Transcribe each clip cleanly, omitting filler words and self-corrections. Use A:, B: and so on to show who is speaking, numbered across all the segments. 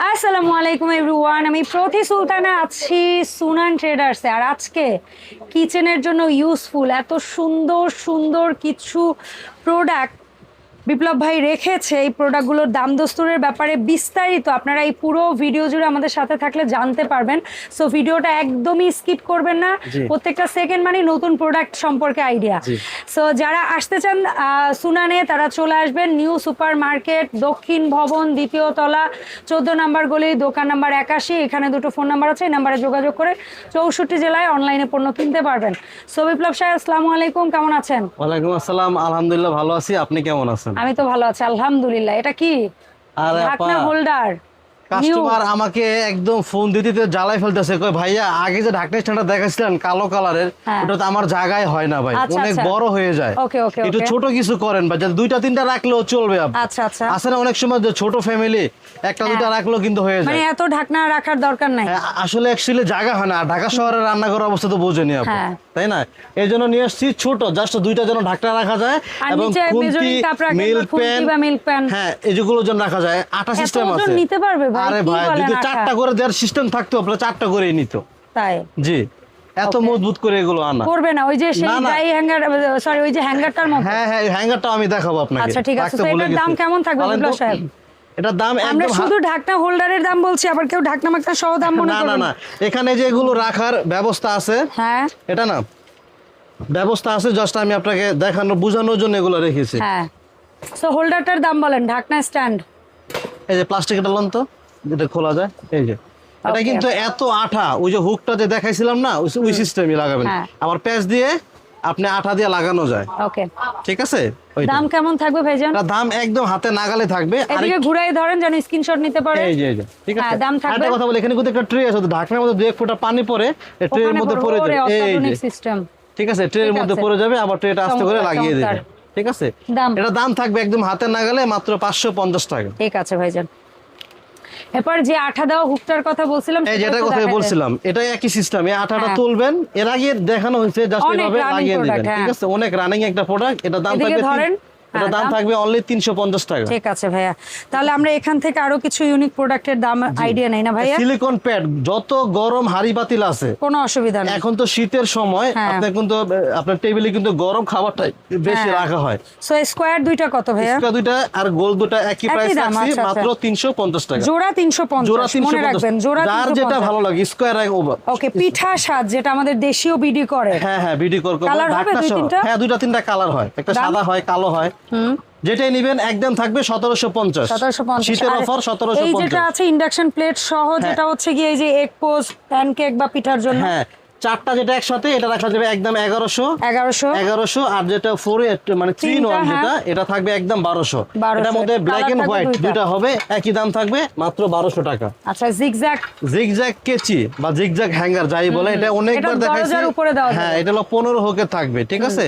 A: আসসালামু আলাইকুম এভরিওয়ান, আমি প্রতি সুলতানা আছি সুনান ট্রেডার্সে। আর আজকে কিচেনের জন্য ইউজফুল এত সুন্দর সুন্দর কিছু প্রোডাক্ট বিপ্লব ভাই রেখেছে। এই প্রোডাক্টগুলোর দাম দস্তুরের ব্যাপারে বিস্তারিত আপনারা এই পুরো ভিডিও জুড়ে আমাদের সাথে থাকলে জানতে পারবেন। সো ভিডিওটা একদমই স্কিপ করবেন না, প্রত্যেকটা সেকেন্ড মানে নতুন প্রোডাক্ট সম্পর্কে আইডিয়া। সো যারা আসতে চান সুনানে তারা চলে আসবেন নিউ সুপার মার্কেট, দক্ষিণ ভবন, দ্বিতীয় তলা, 14 নম্বর গলি, দোকান নাম্বার 81। এখানে দুটো ফোন নাম্বার আছে, এই নাম্বারে যোগাযোগ করে 64 জেলায় অনলাইনে পণ্য কিনতে পারবেন। সো বিপ্লব সাহেব, আসসালামু আলাইকুম, কেমন আছেন?
B: ওয়ালাইকুম আসসালাম, আলহামদুলিল্লাহ ভালো আছি। আপনি কেমন আছেন?
A: আমি তো ভালো আছি আলহামদুলিল্লাহ। এটা কি ঢাকনা হোল্ডার?
B: কাস্টমার আমাকে একদম ফোন দিতে জ্বালাই ফেলতেছে, কই ভাইয়া আগে যে ঢাকনা স্ট্যান্ডটা দেখাছিলেন কালো কালারের, ওটা তো আমার জায়গায় হয় না ভাই, অনেক বড় হয়ে যায়। একটু ছোট কিছু করেন ভাই, দুইটা তিনটা রাখলেও চলবে।
A: আচ্ছা আচ্ছা,
B: আসলে অনেক সময় যে ছোট ফ্যামিলি একটা দুইটা রাখলেও কিন্তু হয়ে যায়,
A: মানে এত ঢাকনা রাখার দরকার নাই।
B: আসলে অ্যাকচুয়ালি জায়গা হয় না। ঢাকা শহরের রান্নাঘর অবস্থা তো বোঝেনি আপনি, তাই না? এই জন্য নিয়ে আসছি ছোট, জাস্ট দুইটা যেন ঢাকনা রাখা যায় এবং খুন্তি, মিল্ক প্যান, হ্যাঁ এগুলো যেন রাখা যায়। আটা সিস্টেম আছে
A: নিতে পারবে ভাই?
B: আরে ভাই, যদি চারটা করে দেওয়ার সিস্টেম থাকতো আপনারা চারটা করেই নিত।
A: তাই?
B: জি, এত মজবুত করে এগুলো আনা
A: করবে না। ওই যে সেই ড্রাই হ্যাঙ্গার, সরি ওই যে হ্যাঙ্গারটার মতো।
B: হ্যাঁ হ্যাঁ, হ্যাঙ্গারটা আমি দেখাবো আপনাকে।
A: আচ্ছা ঠিক আছে। তো এটার দাম কেমন থাকবে বিপ্লব সাহেব?
B: এটার দাম
A: আমরা শুধু ঢাকনা হোল্ডারের দাম বলছি, আবার কেউ ঢাকনা মাকনা সহ দাম মনে করবে
B: না। এখানে যে এগুলো রাখার ব্যবস্থা আছে,
A: হ্যাঁ
B: এটা না ব্যবস্থা আছে, জাস্ট আমি আপনাকে দেখানো বোঝানোর জন্য এগুলো রেখেছি।
A: হ্যাঁ, সো হোল্ডারটার দাম বলেন। ঢাকনা স্ট্যান্ড,
B: এই যে প্লাস্টিকটা লন তো, যেটা খোলা যায়, এই যে এটা কিন্তু এত আঠা, ওই যে হুকটা যে দেখাইছিলাম না, ওই সিস্টেমই লাগাবেন। আবার প্যাচ দিয়ে আপনি আঠা দিয়ে লাগানো যায়।
A: ওকে
B: ঠিক আছে।
A: দাম কেমন থাকবে ভাইজান?
B: দাম একদম হাতে নাগালে থাকবে।
A: এদিকে ঘুরাই ধরেন যেন স্ক্রিনশট নিতে পারে।
B: এই যে ঠিক আছে।
A: দাম থাকবে।
B: একটা কথা বলি, এখানে কিন্তু একটা ট্রে আছে, ঢাকনার মধ্যে 2-1 ফোঁটা পানি পড়ে এই ট্রের মধ্যে পড়ে যাবে। এই যে
A: সিস্টেম,
B: ঠিক আছে, ট্রের মধ্যে পড়ে যাবে, আবার ট্রেটা আস্তে করে লাগিয়ে দিবেন। ঠিক আছে। এটা দাম থাকবে একদম হাতে নাগালে মাত্র 550 টাকা।
A: ঠিক আছে ভাইজান। এরপর যে আঠা দেওয়া হুকটার কথা বলছিলাম,
B: এই যেটা কথা বলছিলাম, এটা একই সিস্টেম। এই আঠাটা তুলবেন, এর আগে দেখানো হয়েছে, জাস্ট এভাবে লাগিয়ে দিবেন। ঠিক আছে, অনেক রানিং একটা প্রোডাক্ট। এটা দাম থাকবে এটা দাম থাকবে অনলি 350 টাকা।
A: ঠিক আছে ভাইয়া, তাহলে আমরা এখান থেকে আরো কিছু ইউনিক প্রোডাক্টের দাম আইডিয়া নেই না ভাইয়া?
B: সিলিকন প্যাড, যত গরম হাড়ি পাতিল আছে
A: কোনো অসুবিধা নেই।
B: এখন তো শীতের সময়, আপনি কিন্তু আপনার টেবিলে কিন্তু গরম খাবারটা বেশি রাখা হয়।
A: সো স্কয়ার দুইটা কত ভাইয়া?
B: স্কয়ার দুইটা আর গোল দুটো একই প্রাইস আছে, মাত্র 350 টাকা।
A: জোড়া 350, মনে রাখবেন জোড়া 350।
B: যার যেটা ভালো লাগে, স্কয়ার আর ওভার।
A: ওকে, পিঠা স্বাদ যেটা আমাদের দেশীয় বিডি করে।
B: হ্যাঁ হ্যাঁ, বিডি করে
A: কালার হবে দুই তিনটা।
B: হ্যাঁ, দুইটা তিনটা কালার হয়, একটা সাদা হয়, কালো হয়। যেটাই নেবেন একদম থাকবে 1750। শীতের অফার 1750।
A: এই যেটা আছে ইন্ডাকশন প্লেট সহ, যেটা হচ্ছে কি এই যে এগ পোস্ট, প্যানকেক বা পিঠার জন্য।
B: হ্যাঁ, চারটা যেটা একসাথে, এটা রাখা যাবে একদম 1100। আর যেটা 4 মানে 3 in 1 যেটা, এটা থাকবে একদম 1200। এটার মধ্যে ব্ল্যাক এন্ড হোয়াইট দুইটা হবে, একই দাম থাকবে মাত্র 1200 টাকা।
A: আচ্ছা, জিগজ্যাগ
B: কেচি বা জিগজ্যাগ হ্যাঙ্গার যাই বলে, এটা অনেকবার দেখাইছি। হ্যাঁ, এটা হলো 15 হুকের থাকবে। ঠিক আছে,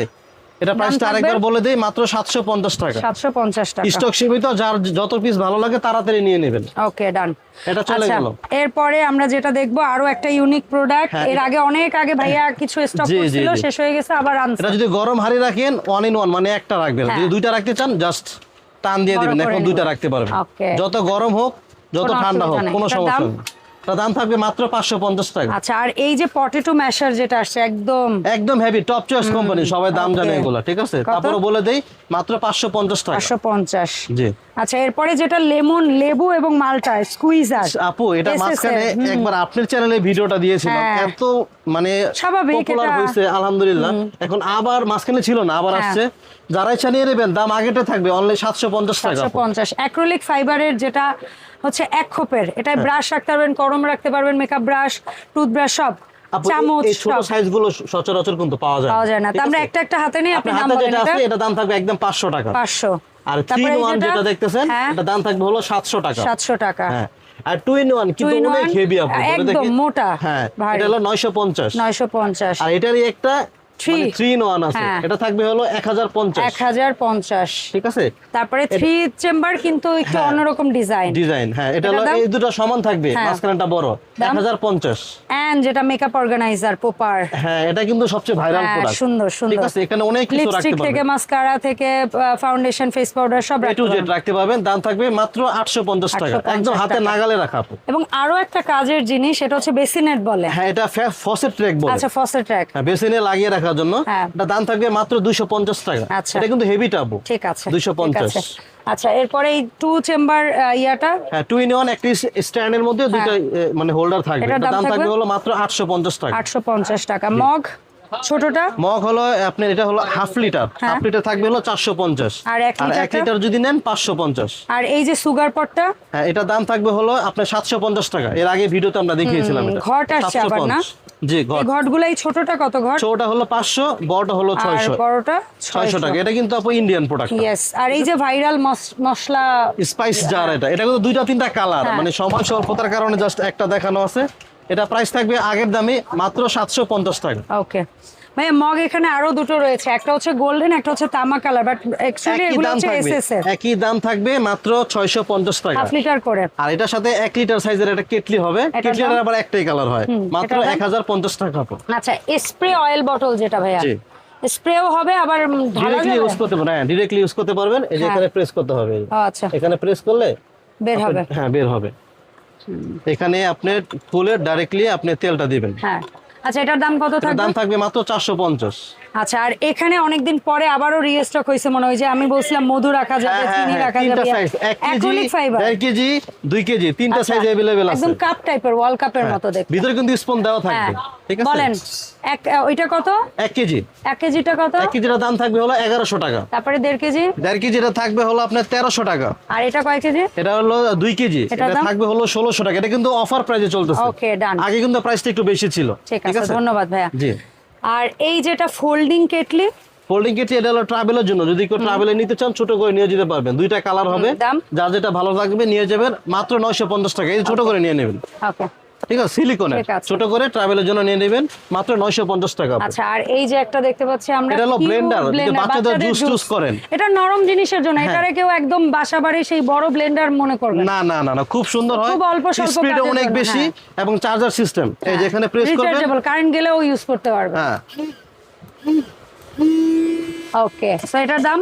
B: এটা প্রাইসটা আরেকবার বলে দেই, মাত্র 750 টাকা।
A: 750 টাকা।
B: স্টক সীমিত, যার যত পিস ভালো লাগে তাড়াতাড়ি নিয়ে নেবেন।
A: ওকে, ডান।
B: এটা চলে গেল।
A: এরপরে আমরা যেটা দেখবো আরো একটা ইউনিক প্রোডাক্ট। এর আগে অনেক আগে ভাইয়া কিছু স্টক করছিল, শেষ হয়ে গেছে, আবার আনছে।
B: এটা যদি গরম হাড়ি রাখেন 1 in 1 মানে একটা রাখবেন। যদি দুইটা রাখতে চান জাস্ট টান দিয়ে দিবেন, এখন দুইটা রাখতে পারবেন। যত গরম হোক যত ঠান্ডা হোক কোনো সমস্যা নেই। তার দাম থাকবে মাত্র 550 টাকা।
A: আচ্ছা, আর এই যে পটেটো ম্যাশার যেটা আসছে, একদম
B: হেভি টপ চয়েস কোম্পানি, সবাই দাম জানে এগুলো। ঠিক আছে, তারপরে বলে দেই মাত্র 550 টাকা।
A: 550।
B: জি।
A: আচ্ছা, এরপরে যেটা লেমন, লেবু এবং মালটা স্কুইজার।
B: আপু, এটা মাঝখানে একবার আপনার চ্যানেলে ভিডিওটা দিয়েছিলাম, এত মানে পপুলার হয়েছে আলহামদুলিল্লাহ। এখন আবার মাঝখানে ছিল না, আবার আসছে। যারাই চানিয়ে নেবেন দাম আগেটা থাকবে অনলি 750 টাকা।
A: 750। অ্যাক্রিলিক ফাইবারের যেটা হচ্ছে এক খোপের, এটাই ব্রাশ রাখতে পারবেন, কলম রাখতে পারবেন, মেকআপ ব্রাশ, টুথব্রাশ, সব চামচ।
B: এই ছোট সাইজগুলো সচরাচর কিন্তু পাওয়া যায়
A: না। তো আমরা একটা হাতে নেই, আপনি দাম বলেন।
B: এটা দাম থাকবে একদম 500 টাকা।
A: 500।
B: আর 3 in 1 যেটা দেখতেছেন, এটা দাম থাকবে হলো 700 টাকা।
A: 700 টাকা।
B: হ্যাঁ, আর 2 in 1 কিন্তু অনেক হেভি আপু,
A: একদম মোটা।
B: হ্যাঁ, এটা হলো 950।
A: আর
B: এটারই একটা মানে 3 in 1 আছে, এটা থাকবে হলো 1050
A: 1050,
B: ঠিক আছে।
A: তারপরে 3 চেম্বার কিন্তু একটু অন্যরকম ডিজাইন,
B: হ্যাঁ এটা হলো এই দুটো সমান থাকবে, মাঝখানটা বড়, 1050।
A: এন্ড যেটা মেকআপ অর্গানাইজার পোপার,
B: হ্যাঁ এটা কিন্তু সবচেয়ে ভাইরাল প্রোডাক্ট,
A: সুন্দর সুন্দর,
B: ঠিক আছে। এখানে অনেক কিছু রাখতে
A: লিপস্টিক
B: পারবেন,
A: থেকে মাস্কারা থেকে ফাউন্ডেশন, ফেস পাউডার সব
B: রাখতে পারবেন। দাম থাকবে মাত্র 850 টাকা, একদম হাতে নাগালে রাখা।
A: এবং আরো একটা কাজের জিনিস, এটা হচ্ছে বেসিনেট বলে,
B: হ্যাঁ এটা ফসেট ট্র্যাক বলে।
A: আচ্ছা ফসেট ট্র্যাক,
B: হ্যাঁ বেসিনে লাগিয়ে রাখার জন্য। এটা দাম থাকবে মাত্র 250 টাকা। এটা কিন্তু হেভি টাবু,
A: ঠিক আছে
B: 250।
A: আচ্ছা এরপরে এই 2 চেম্বার ইয়াটা,
B: হ্যাঁ 2 in 1 একটি স্ট্যান্ডের মধ্যে দুইটা মানে হোল্ডার থাকবে, এটা দাম থাকবে হলো মাত্র 850 টাকা।
A: 850 টাকা। মগ ছোটটা,
B: মগ হলো আপনার এটা হলো হাফ লিটার, হাফ লিটার থাকবে হলো 450,
A: আর 1
B: লিটার যদি নেন 550।
A: আর এই যে সুগার পটটা,
B: হ্যাঁ এটা দাম থাকবে হলো আপনার 750 টাকা। এর আগে ভিডিওতে আমরা দেখিয়েছিলাম এটা।
A: ঘট আসছে আবার না?
B: জি ঘট।
A: এই ঘটগুলাই ছোটটা কত ঘট?
B: ছোটটা হলো 500, বড়টা হলো 600,
A: আর বড়টা
B: 600 টাকা। এটা কিন্তু আপু ইন্ডিয়ান প্রোডাক্ট।
A: ইয়েস। আর এই যে ভাইরাল মশলা
B: স্পাইস জার, এটা কিন্তু দুইটা তিনটা কালার, মানে সময় স্বল্পতার কারণে জাস্ট একটা দেখানো আছে। এটা প্রাইস থাকবে আগের দামে মাত্র 750 টাকা।
A: ওকে ভাই, মগ এখানে আরো দুটো রয়েছে, একটা হচ্ছে গোল্ডেন, একটা হচ্ছে তামা কালার, বাট অ্যাকচুয়ালি এগুলো হচ্ছে এসএস এর।
B: একই দাম থাকবে মাত্র 650 টাকা,
A: হাফ লিটার করে।
B: আর এটার সাথে 1 লিটার সাইজের একটা কেটলি হবে, কেটলির আবার একটাই কালার হয়, মাত্র 1050 টাকা।
A: আচ্ছা স্প্রে অয়েল বটল যেটা ভাইয়া,
B: জি
A: স্প্রেও হবে আবার ঢালা
B: ডাইরেক্টলি ইউজ করতে পারেন। হ্যাঁ ডাইরেক্টলি ইউজ করতে পারবেন। এই যে এখানে প্রেস করতে হবে,
A: আচ্ছা
B: এখানে প্রেস করলে
A: বের হবে।
B: হ্যাঁ বের হবে। এখানে আপনি খুলে ডাইরেক্টলি আপনি তেলটা দিবেন।
A: হ্যাঁ আচ্ছা এটার দাম কত থাকবে?
B: দাম থাকবে মাত্র 450।
A: আচ্ছা আর এখানে অনেকদিন পরে আবারও রিস্টক হইছে মনে হয়, যে আমি বলছিলাম মধু রাখা যাবে, চিনি রাখা যাবে, অ্যাক্রিলিক ফাইবার
B: 1 কেজি 2 কেজি তিনটা সাইজ अवेलेबल আছে,
A: একদম কাপ টাইপের, ওয়াল কাপের মতো দেখতে।
B: ভিতরে কিন্তু স্পুন দেওয়া থাকবে, ঠিক আছে।
A: বলেন ওইটা কত?
B: 1 কেজি।
A: 1 কেজিটা কত?
B: 1 কেজির দাম থাকবে হলো 1100 টাকা।
A: তারপরে 1.5 কেজি?
B: 1.5 কেজিটা থাকবে হলো আপনার 1300 টাকা।
A: আর এটা কয় কেজি?
B: এটা হলো 2 কেজি, এটা থাকবে হলো 1600 টাকা। এটা কিন্তু অফার প্রাইসে চলতেছে।
A: ওকে ডান।
B: আগে কিন্তু প্রাইসটা একটু বেশি ছিল,
A: ঠিক আছে ধন্যবাদ ভাইয়া।
B: জি।
A: আর এই যেটা ফোল্ডিং কেটলি,
B: ফোল্ডিং কেটলি এটা হলো ট্রাভেলের জন্য, যদি কেউ ট্রাভেলে নিতে চান ছোট করে নিয়ে যেতে পারবেন। দুইটা কালার হবে, যার যেটা ভালো লাগবে নিয়ে যাবেন, মাত্র 950 টাকা। এই ছোট করে নিয়ে নেবেন,
A: ওকে
B: ঠিক আছে, সিলিকনের ছোট করে ট্রাভেলের জন্য নিয়ে নেবেন, মাত্র 950 টাকা।
A: আচ্ছা আর এই যে একটা দেখতে পাচ্ছি আমরা,
B: এটা হলো ব্লেন্ডার, যেটা বাচ্চাদের জুস করেন।
A: এটা নরম জিনিসের জন্য, এটারে কেউ একদম বাসাবাড়ি সেই বড় ব্লেন্ডার মনে করবে
B: না। না না না, খুব সুন্দর হয়,
A: খুব অল্প স্বল্প
B: স্পিড অনেক বেশি, এবং চার্জার সিস্টেম। এই যে এখানে প্রেস করবেন,
A: রিচার্জেবল, কারেন্ট গেলেও ইউজ করতে পারবে।
B: হ্যাঁ
A: ওকে সো এটার দাম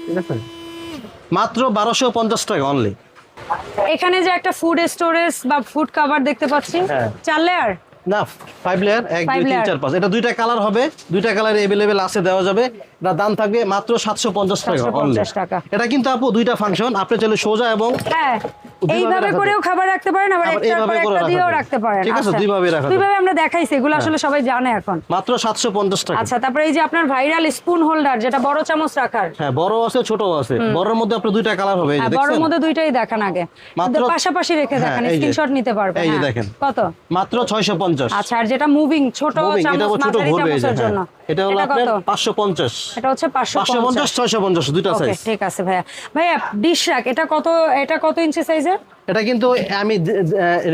B: ঠিক আছে মাত্র 1250 টাকা অনলি।
A: এখানে যে একটা ফুড স্টোরেজ বা ফুড কভার দেখতে পাচ্ছি, 4 লেয়ার
B: না 5 লেয়ার, 1 2 3 4 5, এটা দুইটা কালার হবে, দুইটা কালার अवेलेबल আছে, দেওয়া যাবে। এটা দাম থাকবে মাত্র 750 টাকা অনলি। এটা কিন্তু আপু দুইটা ফাংশন, আপনি চাইলে সোজা এবং
A: হ্যাঁ এইভাবে করেও খাবার রাখতে পারেন, আবার একটা দিয়েও রাখতে পারেন,
B: ঠিক আছে, দুইভাবে রাখা যাবে।
A: দুইভাবে আমরা দেখাইছি, এগুলো আসলে সবাই জানে এখন।
B: মাত্র 750 টাকা।
A: আচ্ছা তারপরে এই যে আপনার ভাইরাল স্পুন হোল্ডার, যেটা বড় চামচ রাখার,
B: হ্যাঁ বড় আছে ছোটও আছে। বড়র মধ্যে আপনি দুইটা কালার হবে, এই যে দেখছেন,
A: বড়র মধ্যে দুইটাই দেখান আগে, মাত্র পাশাপাশি রেখে দেখেন, স্ক্রিনশট নিতে পারবেন।
B: এই যে দেখেন
A: কত?
B: মাত্র 650।
A: আচ্ছা আর যেটা মুভিং ছোট চামচ, মাঝারি চামচের জন্য,
B: এটা হলো আপনার 550।
A: এটা হচ্ছে
B: 550 650 দুইটা সাইজ।
A: ঠিক আছে ভাইয়া। ভাইয়া ডিশ রাখ, এটা কত ইঞ্চি সাইজের?
B: এটা কিন্তু আমি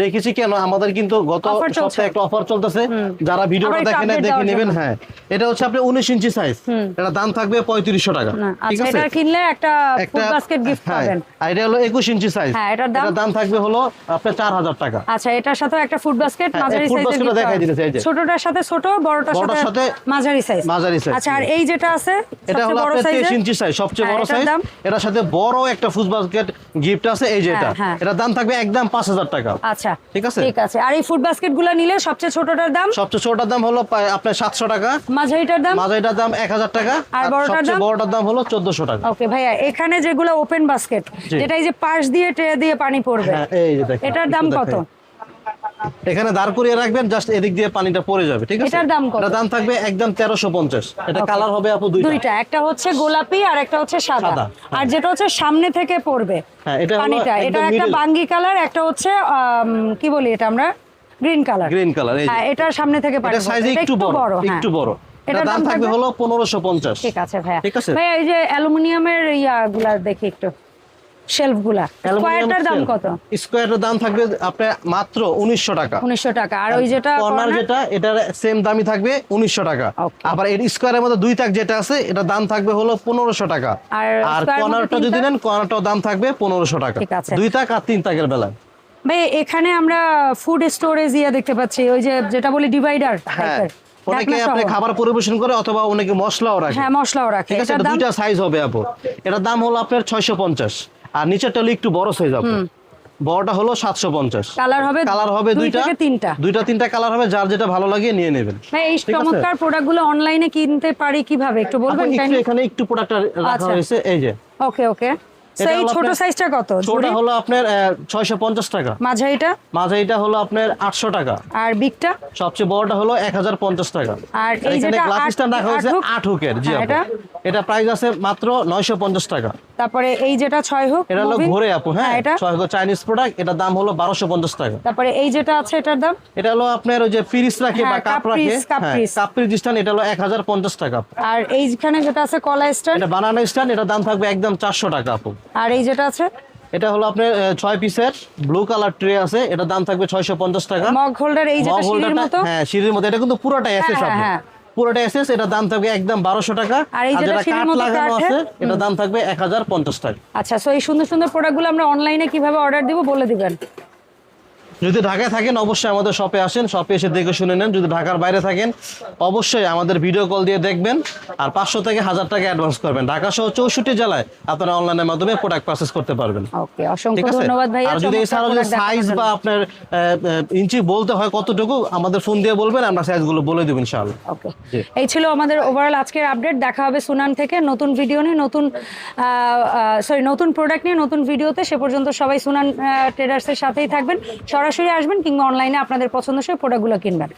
B: রেখেছি কেন, আমাদের কিন্তু গত সপ্তাহে একটা অফার চলতেছে, যারা ভিডিওটা দেখেন দেখে নেবেন। হ্যাঁ এটা হচ্ছে আপনি 19 ইঞ্চি সাইজ, এটা দাম থাকবে 3500 টাকা, ঠিক আছে।
A: এটা কিনলে একটা ফুড বাস্কেট গিফট পাবেন।
B: আর এটা হলো 21 ইঞ্চি সাইজ,
A: হ্যাঁ এটার
B: দাম থাকবে হলো আপনার 4000 টাকা।
A: আচ্ছা এটার সাথে একটা ফুড বাস্কেট মাঝারি সাইজের
B: গিফট দেখাই দিতেছে, এই যে
A: ছোটটার সাথে ছোট, বড়টার সাথে মাঝারি সাইজ। আচ্ছা আর এই যেটা আছে
B: এটা হলো আপনার 23 ইঞ্চি সাইজ, সবচেয়ে বড় সাইজ। এটার সাথে বড় একটা ফুড বাস্কেট গিফট আছে, এই যে এটা দাম থাকবে একদম 5000 টাকা।
A: আচ্ছা
B: ঠিক আছে,
A: ঠিক আছে। আর এই ফুড বাস্কেটগুলো নিলে সবচেয়ে ছোটটার দাম
B: হলো আপনার 700 টাকা,
A: মাঝারিটার দাম
B: 1000 টাকা, আর বড়টার দাম হলো 1400 টাকা।
A: ওকে ভাইয়া, এখানে যেগুলো ওপেন বাস্কেট, যেটা এই যে পাশ দিয়ে ট্রে দিয়ে পানি পড়বে,
B: এই যে দেখেন,
A: এটার দাম কত?
B: এখানে দাঁড় করিয়ে রাখবেন, জাস্ট এদিক দিয়ে পানিটা পড়ে যাবে, ঠিক আছে।
A: এটার দাম কত?
B: এটা দাম থাকবে একদম 1350। এটা কালার হবে আপু দুইটা,
A: একটা হচ্ছে গোলাপি আর একটা হচ্ছে সাদা। আর যেটা হচ্ছে সামনে থেকে পড়বে পানিটা, এটা একটা বাঙ্গি কালার, একটা হচ্ছে কি বলি এটা আমরা, গ্রিন কালার। হ্যাঁ এটার সামনে থেকে পানি,
B: এটা সাইজ একটু বড়। এটা দাম থাকবে হলো 1550।
A: ঠিক আছে ভাইয়া।
B: ঠিক আছে
A: ভাইয়া এই যে অ্যালুমিনিয়ামের ইয়াগুলা দেখি একটু, শেলফগুলা স্কয়ারটার দাম কত?
B: স্কয়ারের দাম থাকবে আপনার মাত্র 1900 টাকা।
A: 1900 টাকা। আর ওই যেটা
B: কর্নার যেটা এটার সেম দামই থাকবে 1900 টাকা। আবার এর স্কয়ারের মধ্যে দুই তাক যেটা আছে এটা দাম থাকবে হলো 1500 টাকা। আর কর্নারটা যদি নেন কর্নারটাও দাম থাকবে 1500 টাকা। দুই তাক আর তিন তাকের বেলায়।
A: ভাই এখানে আমরা ফুড স্টোরেজ দেখতে পাচ্ছি, ওই যে যেটা বলি ডিভাইডার টাইপের।
B: অনেকে আপনি খাবার পরিবেশন করে অথবা অনেকে মশলাও রাখে।
A: হ্যাঁ মশলাও রাখে।
B: ঠিক আছে, এটা দুইটা সাইজ হবে আপু। এটার দাম হলো আপনার 650 আর নিচেরটা হলো একটু বড় সাইজ আপু। বড়টা হলো 750।
A: কালার হবে
B: দুইটা তিনটা কালার হবে, যার যেটা ভালো লাগে নিয়ে নেবেন।
A: ভাই এই চমৎকার প্রোডাক্টগুলো অনলাইনে কিনতে পারি কিভাবে একটু বলবেন?
B: এখানে একটু প্রোডাক্ট রাখা হয়েছে এই যে।
A: ওকে সেই ছোট সাইজটা কত?
B: ছোটটা হলো আপনার 650 টাকা। মাঝারিটা হলো আপনার 800 টাকা। আর বিগটা সবচেয়ে বড়টা হলো 1050 টাকা। আর এই যেটা গ্লাস স্ট্যান্ড রাখা হয়েছে 8 হুকের। জি আপু, এটা প্রাইস আছে মাত্র 950 টাকা।
A: তারপরে এই যেটা 6 হুক,
B: এটা হলো ঘুরে আপু। হ্যাঁ, এটা 6 হুক চাইনিজ প্রোডাক্ট, এটার দাম হলো 1250 টাকা।
A: তারপরে এই যেটা আছে এটার দাম,
B: এটা হলো আপনার ওই যে পিরিস রাখে বা কাপ রাখে, কাপ পিরিস স্ট্যান্ড, এটা হলো 1050 টাকা।
A: আর এইখানে যেটা আছে কলা স্ট্যান্ড,
B: এটা বানানা স্ট্যান্ড, এটার দাম থাকবে একদম 400 টাকা আপু।
A: আর এই যেটা আছে
B: এটা হলো আপনার 6 পিসের ব্লু কালার ট্রে আছে, এটার দাম থাকবে 650 টাকা।
A: মগ হোল্ডার, এই যেটা সিঁড়ির মতো,
B: হ্যাঁ সিঁড়ির মতো, এটা কিন্তু পুরোটাই এসএস আপু। পুরোটা এসএস, এটার দাম থাকবে একদম 1200 টাকা।
A: আর এই যেটা কাট লাগানো আছে
B: এটার দাম থাকবে 1050 টাকা।
A: আচ্ছা, সো এই সুন্দর সুন্দর প্রোডাক্টগুলো আমরা অনলাইনে কিভাবে অর্ডার দিব বলে দিবেন।
B: যদি ঢাকায় থাকেন অবশ্যই আমাদের শপে আসেন, শপে এসে দেখে শুনে নেন। যদি ঢাকার বাইরে থাকেন অবশ্যই আমাদের ভিডিও কল দিয়ে দেখবেন, আর 500 থেকে 1000 টাকা অ্যাডভান্স করবেন। ঢাকা সহ 64 জেলায় আপনারা অনলাইনের মাধ্যমে প্রোডাক্ট পারচেজ করতে পারবেন।
A: ওকে, অসংখ্য ধন্যবাদ ভাইয়া।
B: আর যদি এছাড়াও যদি সাইজ বা আপনার ইঞ্চি বলতে হয় কতটুকু, আমাদের ফোন দিয়ে বলবেন, আমরা সাইজগুলো বলে দেব ইনশাআল্লাহ।
A: ওকে, এই ছিল আমাদের ওভারঅল আজকের আপডেট। দেখা হবে সুনান থেকে নতুন ভিডিও নিয়ে, নতুন প্রোডাক্ট নিয়ে নতুন ভিডিওতে। সে পর্যন্ত সবাই সুনান ট্রেডার্সের সাথেই থাকবেন, সরাসরি আসবেন কিংবা অনলাইনে আপনাদের পছন্দসই প্রোডাক্টগুলো কিনবেন।